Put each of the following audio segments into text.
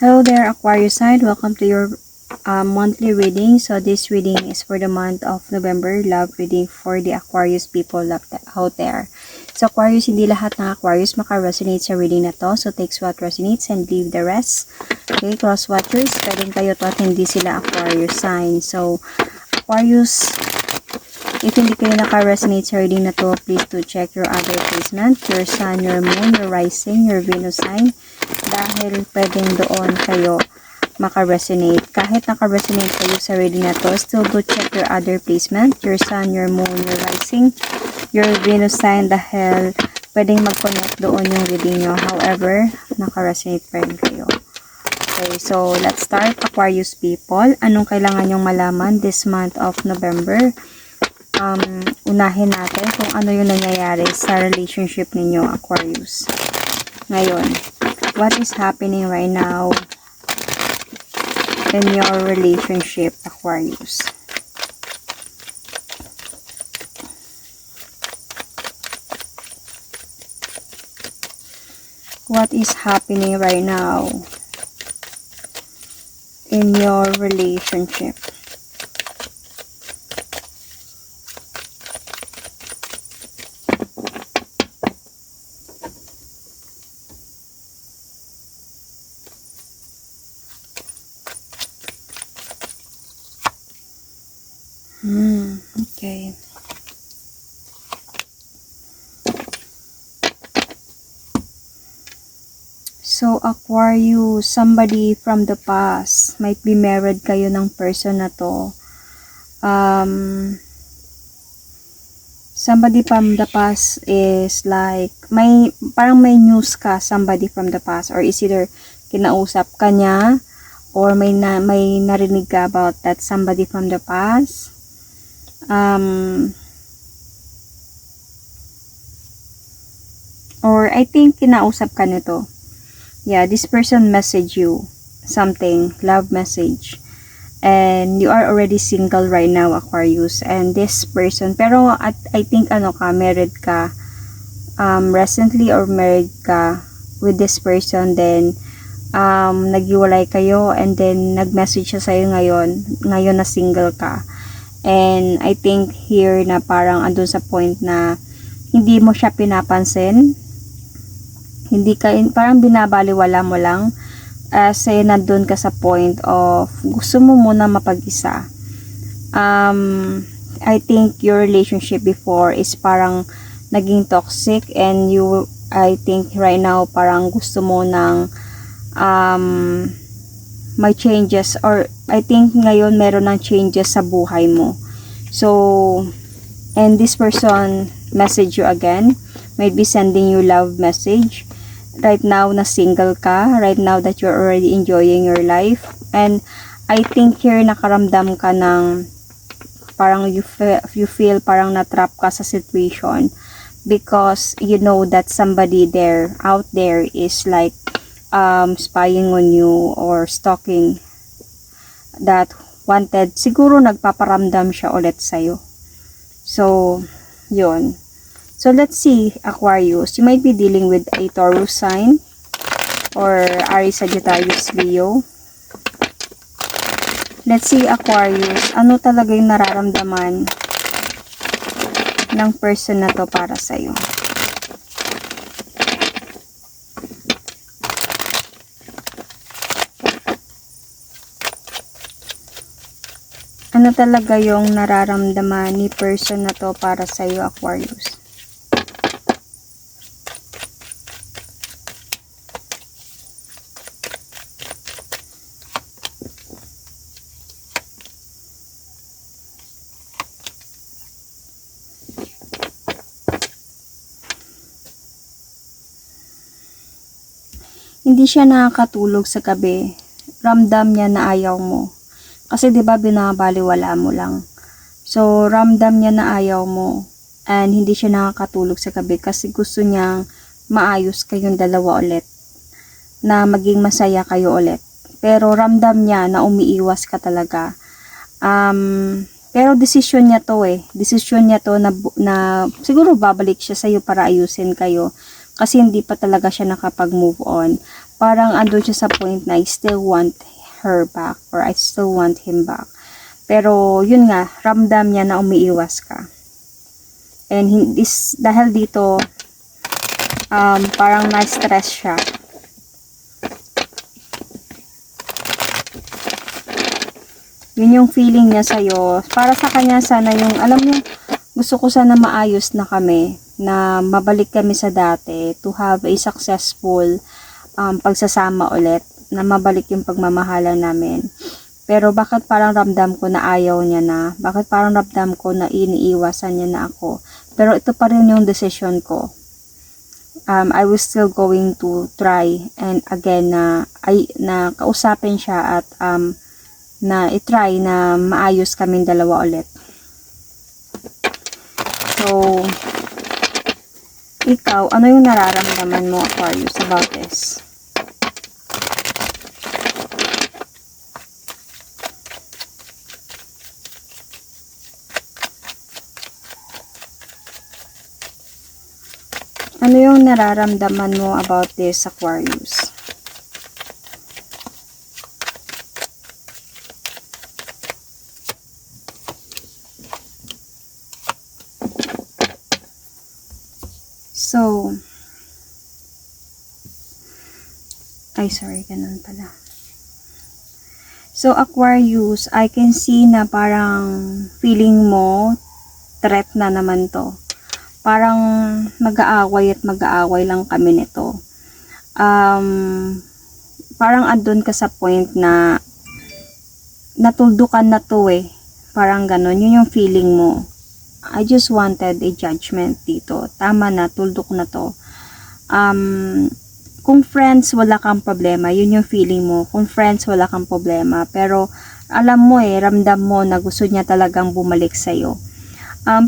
Hello there, Aquarius side. Welcome to your monthly reading. So this reading is for the month of November. Love reading for the Aquarius people out there. So Aquarius, hindi lahat ng Aquarius maka-resonate sa reading na to. So take what resonates and leave the rest. Okay, cross watchers, pwedeng kayo to at hindi sila Aquarius sign. So Aquarius, if hindi kayo naka-resonate sa reading na to, please do check your other placement, your sun, your moon, your rising, your Venus sign. Dahil pwedeng doon kayo maka-resonate. Kahit naka-resonate kayo sa reading na to, still go check your other placement, your sun, your moon, your rising, your Venus sign, dahil pwedeng mag-connect doon yung reading nyo. However, naka-resonate pa rin kayo. Okay, so let's start, Aquarius people. Anong kailangan nyong malaman this month of November? Unahin natin kung ano yung nangyayari sa relationship ninyo, Aquarius. Ngayon, what is happening right now in your relationship, Aquarius? What is happening right now in your relationship? Okay. So, Aquarius, somebody from the past, might be married kayo ng person na to. Somebody from the past is like, parang may news ka, somebody from the past, or is either kinausap ka niya, or may narinig ka about that somebody from the past. Or I think kinausap ka nito. Yeah, this person message you something, love message. And you are already single right now, Aquarius. And this person, pero I think married ka recently, or married ka with this person, then naghiwalay kayo, and then nag-message siya sa'yo ngayon na single ka. And I think here na parang andun sa point na hindi mo siya pinapansin, parang binabaliwala mo lang, kasi nandun ka sa point of gusto mo muna mapag-isa. I think your relationship before is parang naging toxic, and I think right now parang gusto mo ng may changes, or I think ngayon meron ng changes sa buhay mo. So, and this person message you again, might be sending you love message right now na single ka, right now that you're already enjoying your life. And I think here nakaramdam ka ng parang you feel parang na-trap ka sa situation, because you know that somebody out there is like spying on you or stalking, that wanted, siguro nagpaparamdam siya ulit sa'yo. So, yun. So, let's see, Aquarius, you might be dealing with a Taurus sign or Aries, Sagittarius, Leo. Let's see, Aquarius, ano talaga yung nararamdaman ng person na to para sa'yo? Ano talaga yung nararamdaman ni person na to para sa iyo, Aquarius? Hindi siya nakakatulog sa gabi. Ramdam niya na ayaw mo. Kasi 'di ba binabaliwala mo lang. So ramdam niya na ayaw mo, and hindi siya nakakatulog sa gabi kasi gusto niyang maayos kayong dalawa ulit, na maging masaya kayo ulit. Pero ramdam niya na umiiwas ka talaga. Pero desisyon niya to Desisyon niya to na siguro babalik siya sa iyo para ayusin kayo, kasi hindi pa talaga siya nakapag-move on. parang andun siya sa point na I still want her back or I still want him back. Pero yun nga, ramdam niya na umiiwas ka. And dahil dito, parang na-stress siya. Yun yung feeling niya sa'yo. Para sa kanya sana yung, alam niyo, gusto ko sana maayos na kami, na mabalik kami sa dati, to have a successful pagsasama ulit, na mabalik yung pagmamahalan namin. Pero bakit parang ramdam ko na ayaw niya na? Bakit parang ramdam ko na iniiwasan niya na ako? Pero ito pa rin yung decision ko. I was still going to try and again na kausapin siya at na i-try na maayos kaming dalawa ulit. So, ikaw, ano yung nararamdaman mo, Aquarius, about this? Ano yung nararamdaman mo about this, Aquarius? So, sorry, ganun pala. So, Aquarius, I can see na parang feeling mo, threat na naman to. Parang mag-aaway at mag-aaway lang kami nito. Parang andun ka sa point na natuldukan na to eh. Parang ganun, yun yung feeling mo. I just wanted a judgment dito. Tama na, tuldok na to. Kung friends, wala kang problema. Yun yung feeling mo. Kung friends, wala kang problema. Pero, alam mo ramdam mo na gusto niya talagang bumalik sa'yo.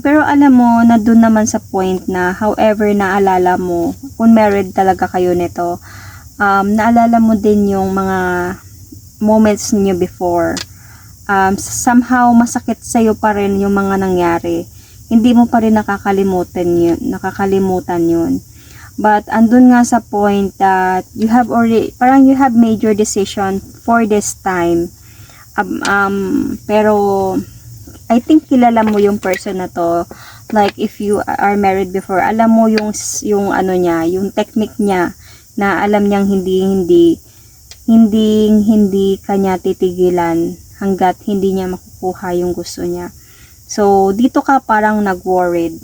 Pero alam mo, na dun naman sa point na, however, naalala mo, kung married talaga kayo nito, naalala mo din yung mga moments niyo before. Somehow, masakit sa'yo pa rin yung mga nangyari. Hindi mo pa rin nakakalimutan yun. But, andun nga sa point that you have parang you have made your decision for this time. Pero, I think kilala mo yung person na to. Like, if you are married before, alam mo yung ano niya, yung technique niya, na alam niyang hindi kanya titigilan hanggat hindi niya makukuha yung gusto niya. So, dito ka parang nag-worried.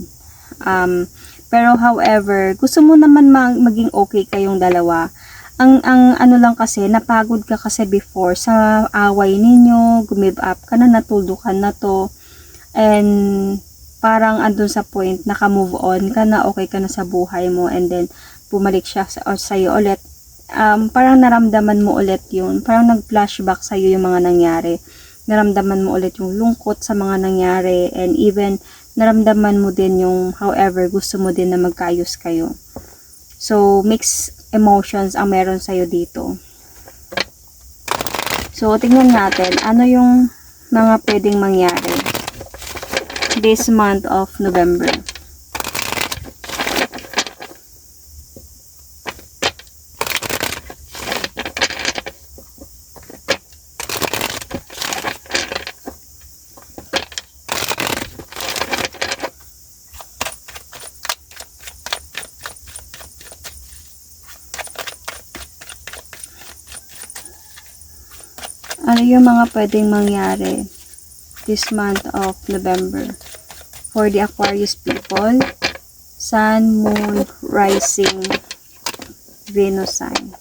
Pero however, gusto mo naman maging okay kayong dalawa. Ang ano lang kasi, napagod ka kasi before sa away ninyo, give up ka na, natuldukan na to. And parang andun sa point, naka-move on ka na, okay ka na sa buhay mo, and then bumalik siya sa'yo ulit. Parang naramdaman mo ulit yun. Parang nag-flashback sa'yo yung mga nangyari. Naramdaman mo ulit yung lungkot sa mga nangyari, and even naramdaman mo din yung however gusto mo din na magkaayos kayo. So mixed emotions ang meron sa'yo dito. So tingnan natin ano yung mga pwedeng mangyari this month of November. Ano yung mga pwedeng mangyari this month of November for the Aquarius people? Sun, Moon, Rising, Venus sign.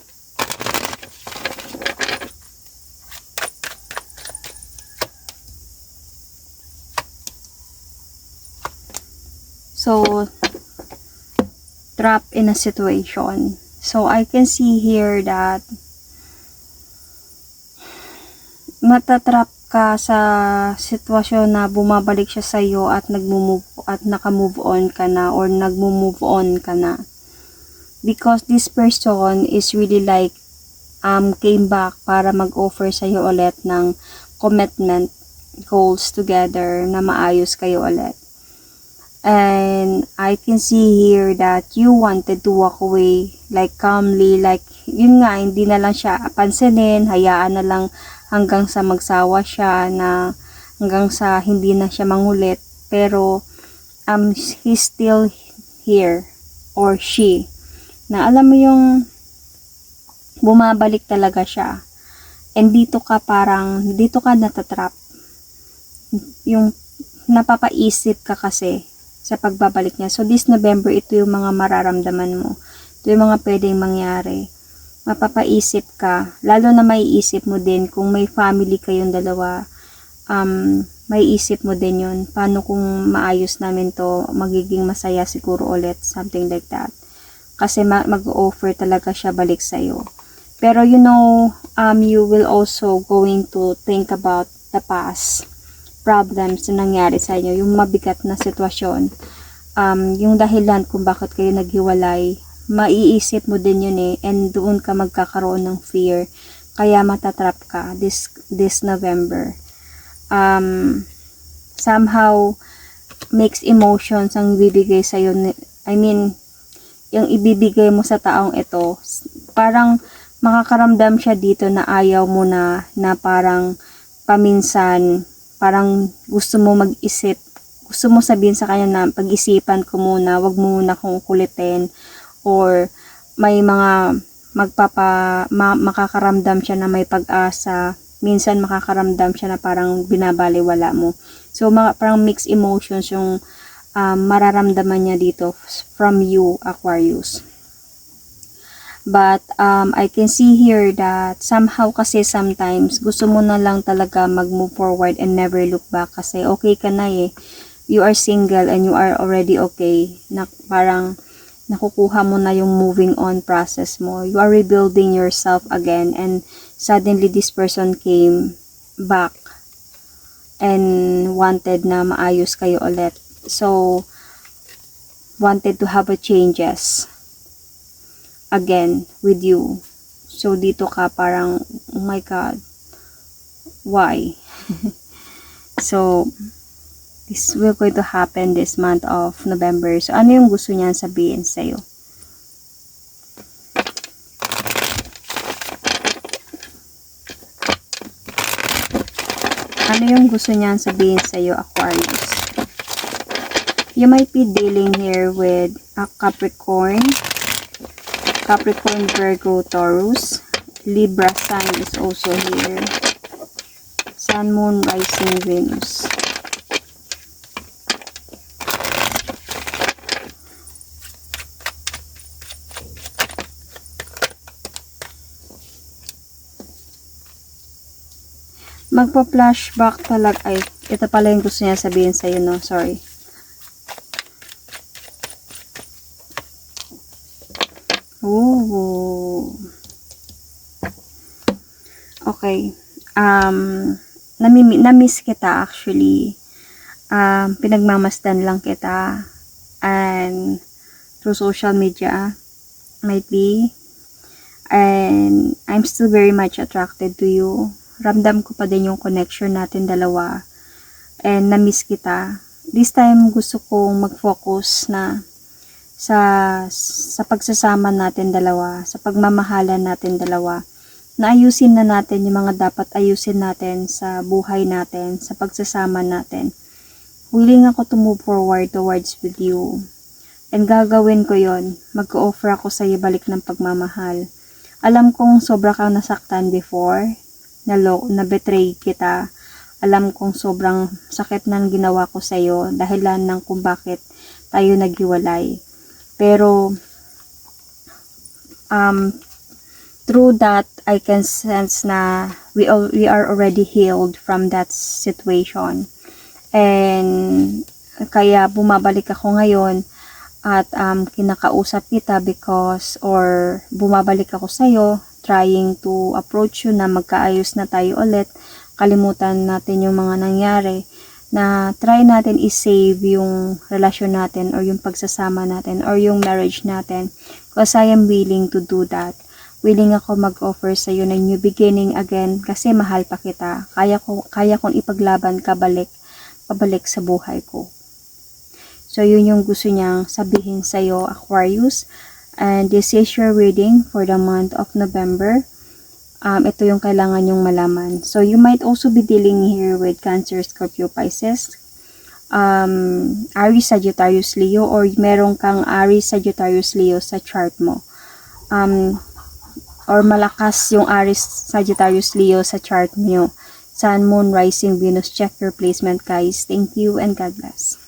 So, trapped in a situation. So, I can see here that matatrap ka sa sitwasyon na bumabalik siya sa iyo at naka-move on ka na or nagmo-move on ka na. Because this person is really like came back para mag-offer sa iyo ulit ng commitment, goals together na maayos kayo ulit. And I can see here that you wanted to walk away like calmly, like yun nga, hindi na lang siya pansinin, hayaan na lang hanggang sa magsawa siya, na hanggang sa hindi na siya mangulit. Pero he's still here, or she, na alam mo yung bumabalik talaga siya. And dito ka natatrap. Yung napapaisip ka kasi sa pagbabalik niya. So this November, ito yung mga mararamdaman mo. Ito yung mga pwedeng mangyari. Mapapaisip ka. Lalo na maiisip mo din kung may family kayong dalawa. Maiisip mo din yun. Paano kung maayos namin to, magiging masaya siguro ulit. Something like that. Kasi mag-offer talaga siya balik sa'yo. Pero you know, you will also going to think about the past problems na nangyari sa inyo, yung mabigat na sitwasyon, yung dahilan kung bakit kayo naghiwalay, maiisip mo din yun and doon ka magkakaroon ng fear, kaya matatrap ka this November. Somehow, mixed emotions ang ibibigay sa'yo, yung ibibigay mo sa taong ito, parang makakaramdam siya dito na ayaw mo na parang paminsan, parang gusto mo mag-isip, gusto mo sabihin sa kanya na pag-isipan ko muna, wag mo muna akong kulitin, or may mga makakaramdam siya na may pag-asa, minsan makakaramdam siya na parang binabaliwala mo. So parang mixed emotions yung mararamdaman niya dito from you, Aquarius. But I can see here that somehow kasi sometimes gusto mo na lang talaga mag-move forward and never look back kasi okay ka na you are single and you are already okay, na parang nakukuha mo na yung moving on process mo, you are rebuilding yourself again, and suddenly this person came back and wanted na maayos kayo ulit, so wanted to have a changes again with you. So dito ka parang, oh my God, why? So this will going to happen this month of November. So ano yung gusto niyan sabihin sa'yo? Ano yung gusto niyan sabihin sa'yo, Aquarius? You might be dealing here with a Capricorn, Virgo, Taurus. Libra sign is also here. Sun, Moon, Rising, Venus. Magpa-flashback talaga. Ay, ito pala yung gusto niya sabihin sa'yo, no? Sorry. Ooh. Okay. Na-miss kita actually. Pinagmamasdan lang kita. And through social media, might be. And I'm still very much attracted to you. Ramdam ko pa din yung connection natin dalawa. And na-miss kita. This time, gusto kong mag-focus na sa pagsasama natin dalawa, sa pagmamahalan natin dalawa, na ayusin na natin yung mga dapat ayusin natin sa buhay natin, sa pagsasama natin. Willing ako to move forward towards with you. And gagawin ko yon. Mag-offer ako sa iyo balik ng pagmamahal. Alam kong sobra kang nasaktan before, na-betray kita. Alam kong sobrang sakit ng ginawa ko sa iyo, dahilan ng kung bakit tayo naghiwalay. Pero through that, I can sense na we are already healed from that situation. And kaya bumabalik ako ngayon at kinakausap kita or bumabalik ako sa'yo, trying to approach you na magkaayos na tayo ulit, kalimutan natin yung mga nangyari, na try natin i-save yung relasyon natin or yung pagsasama natin or yung marriage natin, because I am willing to do that. Willing ako mag-offer sa iyo ng new beginning again kasi mahal pa kita. Kaya kong ipaglaban pabalik sa buhay ko. So yun yung gusto niyang sabihin sa iyo, Aquarius. And this is your reading for the month of November. Ito yung kailangan yung malaman. So, you might also be dealing here with Cancer, Scorpio, Pisces, Aries, Sagittarius, Leo, or meron kang Aries, Sagittarius, Leo sa chart mo. Or malakas yung Aries, Sagittarius, Leo sa chart niyo. Sun, Moon, Rising, Venus. Check your placement, guys. Thank you and God bless.